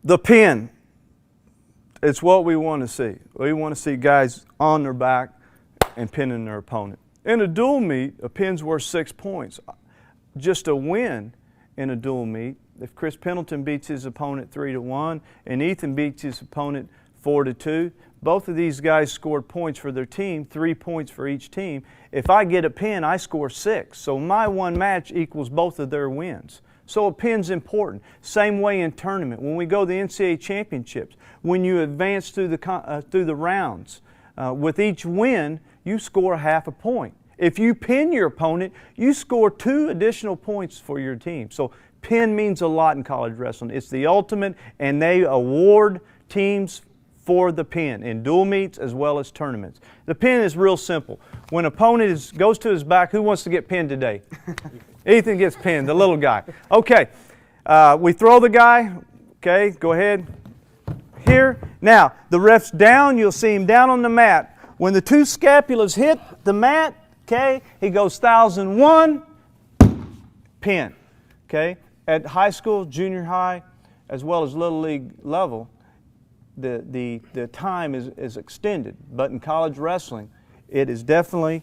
The pin. It's what we want to see. We want to see guys on their back and pinning their opponent. In a dual meet, a pin's worth 6 points. Just a win in a dual meet, if Chris Pendleton beats his opponent 3-1 and Ethan beats his opponent 4-2, both of these guys scored points for their team, 3 points for each team. If I get a pin, I score 6. So my one match equals both of their wins. So a pin's important. Same way in tournament. When we go to the NCAA championships, when you advance through the rounds, with each win, you score half a point. If you pin your opponent, you score 2 additional points for your team. So pin means a lot in college wrestling. It's the ultimate, and they award teams for the pin in dual meets as well as tournaments. The pin is real simple. When an opponent goes to his back, who wants to get pinned today? Ethan gets pinned, the little guy. Okay, we throw the guy. Okay, go ahead. Here. Now, the ref's down. You'll see him down on the mat. When the 2 scapulas hit the mat, okay, he goes 1,001, pin. Okay, at high school, junior high, as well as little league level, the time is extended. But in college wrestling, it is definitely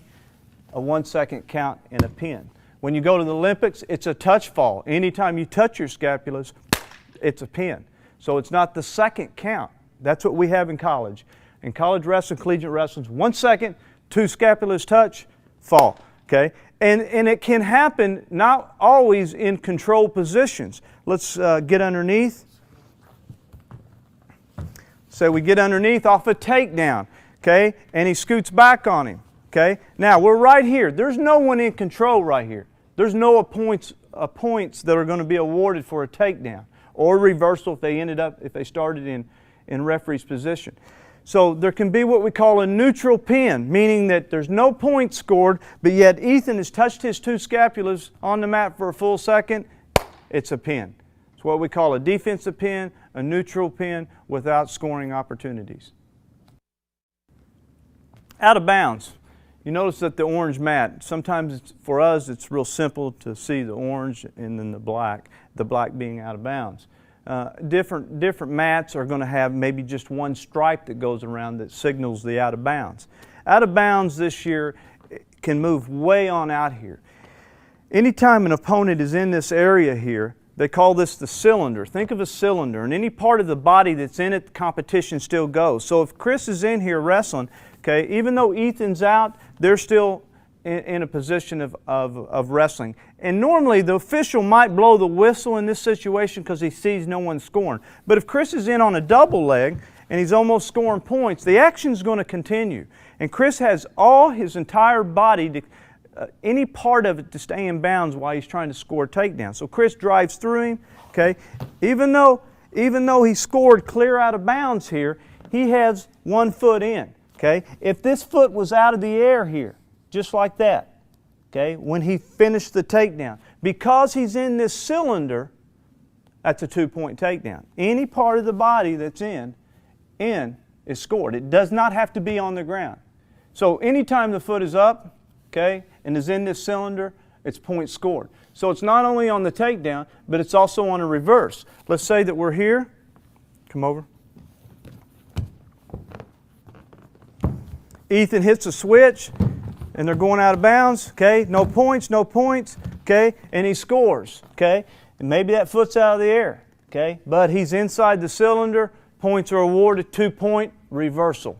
a 1 second count and a pin. When you go to the Olympics, it's a touch fall. Anytime you touch your scapulas, it's a pin. So it's not the second count. That's what we have in college. In college wrestling, collegiate wrestling, 1 second, 2 scapulas touch, fall. Okay? And it can happen not always in controlled positions. Let's get underneath. So we get underneath off a takedown. Okay? And he scoots back on him. Okay? Now we're right here. There's no one in control right here. There's no points that are going to be awarded for a takedown or reversal if they started in referee's position. So there can be what we call a neutral pin, meaning that there's no points scored, but yet Ethan has touched his 2 scapulas on the mat for a full second. It's a pin. It's what we call a defensive pin, a neutral pin without scoring opportunities. Out of bounds. You notice that the orange mat, sometimes for us it's real simple to see the orange and then the black being out of bounds. Different mats are going to have maybe just one stripe that goes around that signals the out of bounds. Out of bounds this year can move way on out here. Anytime an opponent is in this area here, they call this the cylinder. Think of a cylinder, and any part of the body that's in it, the competition still goes. So if Chris is in here wrestling, okay, even though Ethan's out, they're still in a position of wrestling. And normally the official might blow the whistle in this situation because he sees no one scoring. But if Chris is in on a double leg and he's almost scoring points, the action's going to continue. And Chris has all his entire body, any part of it, to stay in bounds while he's trying to score a takedown. So Chris drives through him, okay? Even though he scored clear out of bounds here, he has 1 foot in, okay? If this foot was out of the air here, just like that, okay, when he finished the takedown, because he's in this cylinder, that's a 2-point takedown. Any part of the body that's in is scored. It does not have to be on the ground. So anytime the foot is up, okay, and is in this cylinder, it's points scored. So it's not only on the takedown, but it's also on a reverse. Let's say that we're here. Come over. Ethan hits a switch, and they're going out of bounds, okay? No points, okay? And he scores, okay? And maybe that foot's out of the air, okay? But he's inside the cylinder, points are awarded, 2-point reversal.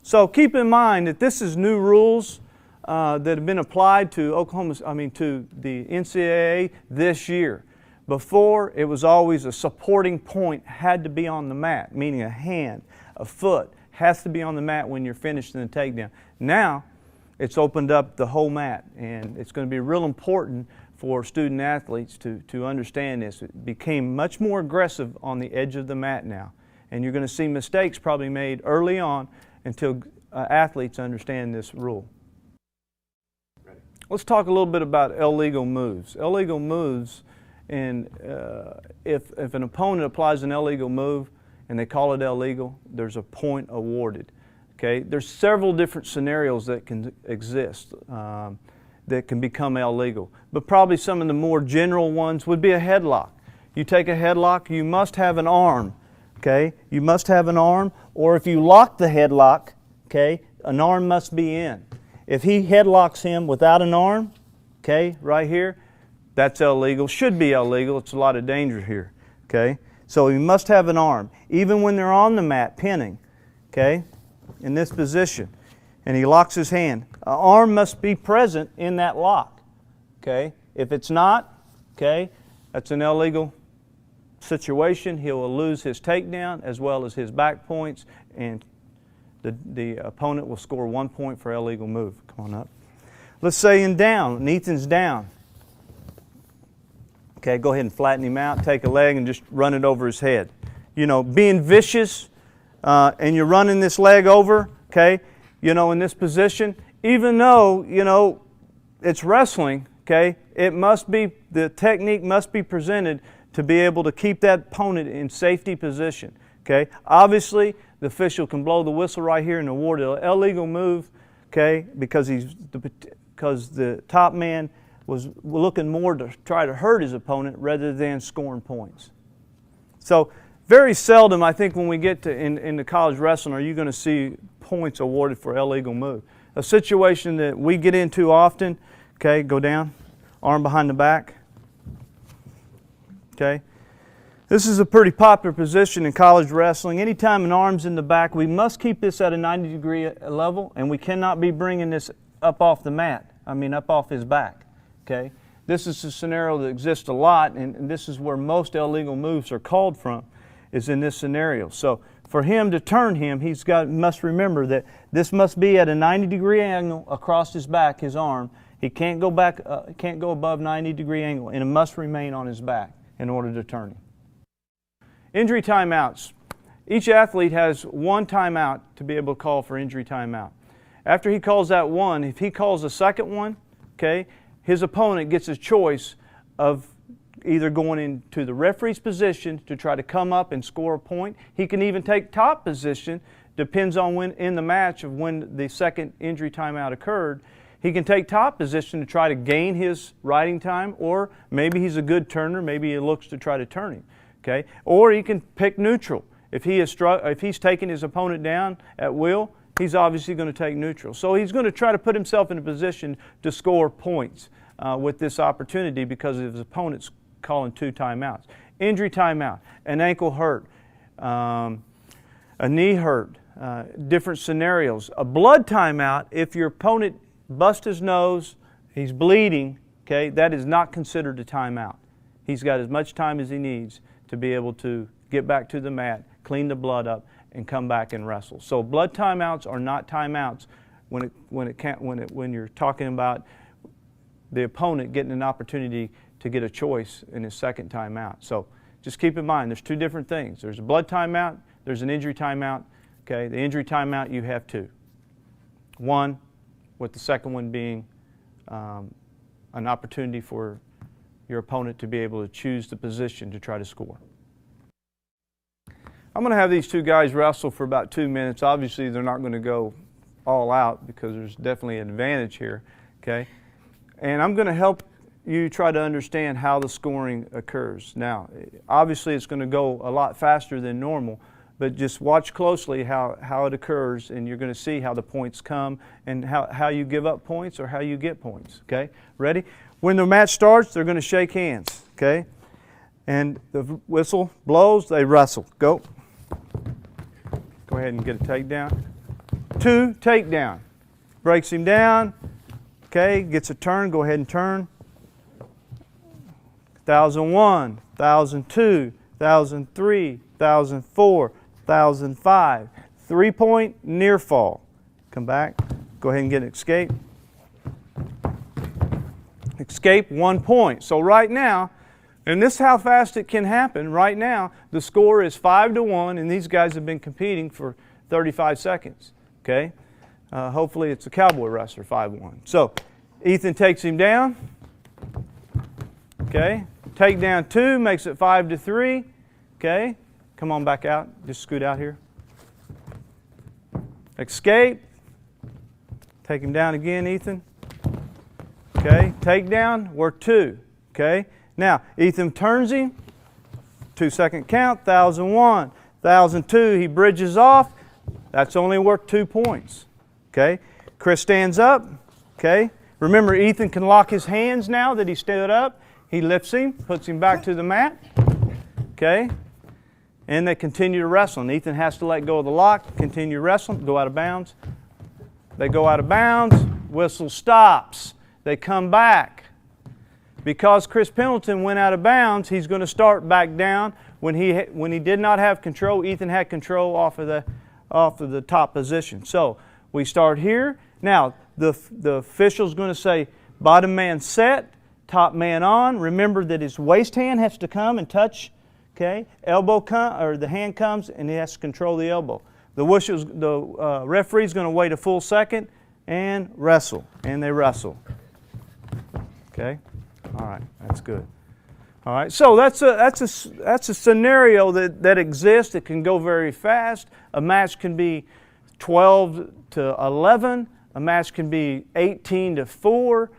So keep in mind that this is new rules that have been applied to to the NCAA this year. Before, it was always a supporting point had to be on the mat, meaning a hand, a foot has to be on the mat when you're finished in the takedown. Now, it's opened up the whole mat, and it's going to be real important for student athletes to understand this. It became much more aggressive on the edge of the mat now, and you're going to see mistakes probably made early on until athletes understand this rule. Let's talk a little bit about illegal moves. Illegal moves, and if an opponent applies an illegal move and they call it illegal, there's a point awarded. Okay, there's several different scenarios that can exist that can become illegal, but probably some of the more general ones would be a headlock. you take a headlock, you must have an arm. Okay? You must have an arm, or if you lock the headlock, okay, an arm must be in. If he headlocks him without an arm, okay, right here, that's illegal. Should be illegal. It's a lot of danger here. Okay? So he must have an arm. Even when they're on the mat pinning, okay, in this position, and he locks his hand, an arm must be present in that lock. Okay? If it's not, okay, that's an illegal situation. He will lose his takedown as well as his back points, and the opponent will score 1 point for illegal move. Come on up. Let's say in down, and Ethan's down. Okay, go ahead and flatten him out, take a leg and just run it over his head. You know, being vicious, and you're running this leg over, okay, you know, in this position, even though, you know, it's wrestling, okay, it must be, the technique must be presented to be able to keep that opponent in safety position. Okay? Obviously, the official can blow the whistle right here and award an illegal move, okay, because the top man was looking more to try to hurt his opponent rather than scoring points. So very seldom, I think, when we get to in the college wrestling, are you going to see points awarded for illegal move. A situation that we get into often, okay, go down, arm behind the back. Okay, this is a pretty popular position in college wrestling. Anytime an arm's in the back, we must keep this at a 90-degree level, and we cannot be bringing this up off the mat. Up off his back. Okay, this is a scenario that exists a lot, and this is where most illegal moves are called from, is in this scenario. So for him to turn him, must remember that this must be at a 90-degree angle across his back, his arm. He can't go back, can't go above 90-degree angle, and it must remain on his back in order to turn him. Injury timeouts. Each athlete has one timeout to be able to call for injury timeout. After he calls that one, if he calls a second one, okay, his opponent gets a choice of either going into the referee's position to try to come up and score a point. He can even take top position, depends on when in the match of when the second injury timeout occurred. He can take top position to try to gain his riding time, or maybe he's a good turner, maybe he looks to try to turn him. Okay? Or he can pick neutral. If he's taking his opponent down at will, he's obviously going to take neutral. So he's going to try to put himself in a position to score points with this opportunity because of his opponent's calling 2 timeouts. Injury timeout, an ankle hurt, a knee hurt, different scenarios. A blood timeout, if your opponent busts his nose, he's bleeding, okay, that is not considered a timeout. He's got as much time as he needs to be able to get back to the mat, clean the blood up, and come back and wrestle. So blood timeouts are not timeouts when you're talking about the opponent getting an opportunity to get a choice in his second timeout. So just keep in mind, there's 2 different things. There's a blood timeout, there's an injury timeout. Okay, the injury timeout, you have 2. One, with the second one being an opportunity for your opponent to be able to choose the position to try to score. I'm going to have these 2 guys wrestle for about 2 minutes. Obviously, they're not going to go all out because there's definitely an advantage here. Okay, and I'm going to help you try to understand how the scoring occurs. Now, obviously, it's going to go a lot faster than normal, but just watch closely how it occurs, and you're going to see how the points come and how you give up points or how you get points. Okay, ready? When the match starts, they're going to shake hands. Okay, and the whistle blows, they wrestle. Go. Go ahead and get a takedown. 2, takedown. Breaks him down. Okay, gets a turn. Go ahead and turn. 1,001, 1,002, 1,003, 1,004, 1,005. 3-point near fall. Come back. Go ahead and get an escape. Escape, 1 point. So right now, and this is how fast it can happen. Right now, the score is 5-1, and these guys have been competing for 35 seconds. Okay? Hopefully it's a cowboy wrestler, 5-1. So Ethan takes him down. Okay? Takedown 2 makes it 5-3. Okay? Come on back out. Just scoot out here. Escape. Take him down again, Ethan. Okay? Takedown, we're 2. Okay? Now, Ethan turns him. 2-second count, 1,001, 1,002. He bridges off. That's only worth 2 points. Okay? Chris stands up. Okay? Remember, Ethan can lock his hands now that he stood up. He lifts him, puts him back to the mat. Okay? And they continue to wrestle. And Ethan has to let go of the lock, continue wrestling, go out of bounds. They go out of bounds. Whistle stops. They come back. Because Chris Pendleton went out of bounds, he's going to start back down. When he did not have control, Ethan had control off of the top position. So we start here. Now the official's going to say bottom man set, top man on. Remember that his waist hand has to come and touch. Okay, the hand comes and he has to control the elbow. The referee's going to wait a full second and wrestle, and they wrestle. Okay, all right, that's good. All right, so that's a scenario that exists. It can go very fast. A match can be 12 to 11. A match can be 18 to 4,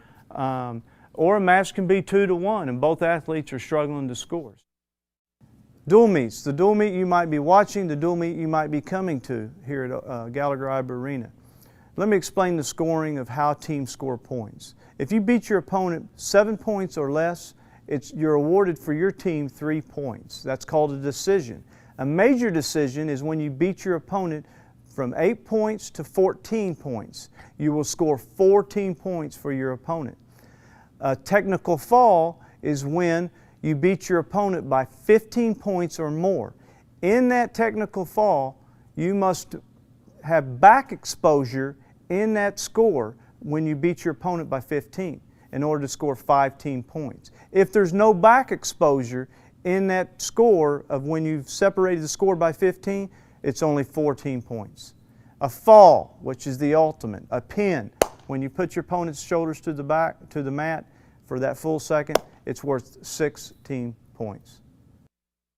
or a match can be 2 to 1, and both athletes are struggling to score. Dual meets, the dual meet you might be watching, the dual meet you might be coming to here at Gallagher-Iba Arena. Let me explain the scoring of how teams score points. If you beat your opponent 7 points or less, you're awarded for your team 3 points. That's called a decision. A major decision is when you beat your opponent from 8 points to 14 points. You will score 14 points for your opponent. A technical fall is when you beat your opponent by 15 points or more. In that technical fall, you must have back exposure in that score when you beat your opponent by 15 in order to score 15 points. If there's no back exposure in that score of when you've separated the score by 15, it's only 14 points. A fall, which is the ultimate. A pin, when you put your opponent's shoulders to the mat for that full second, it's worth 16 points.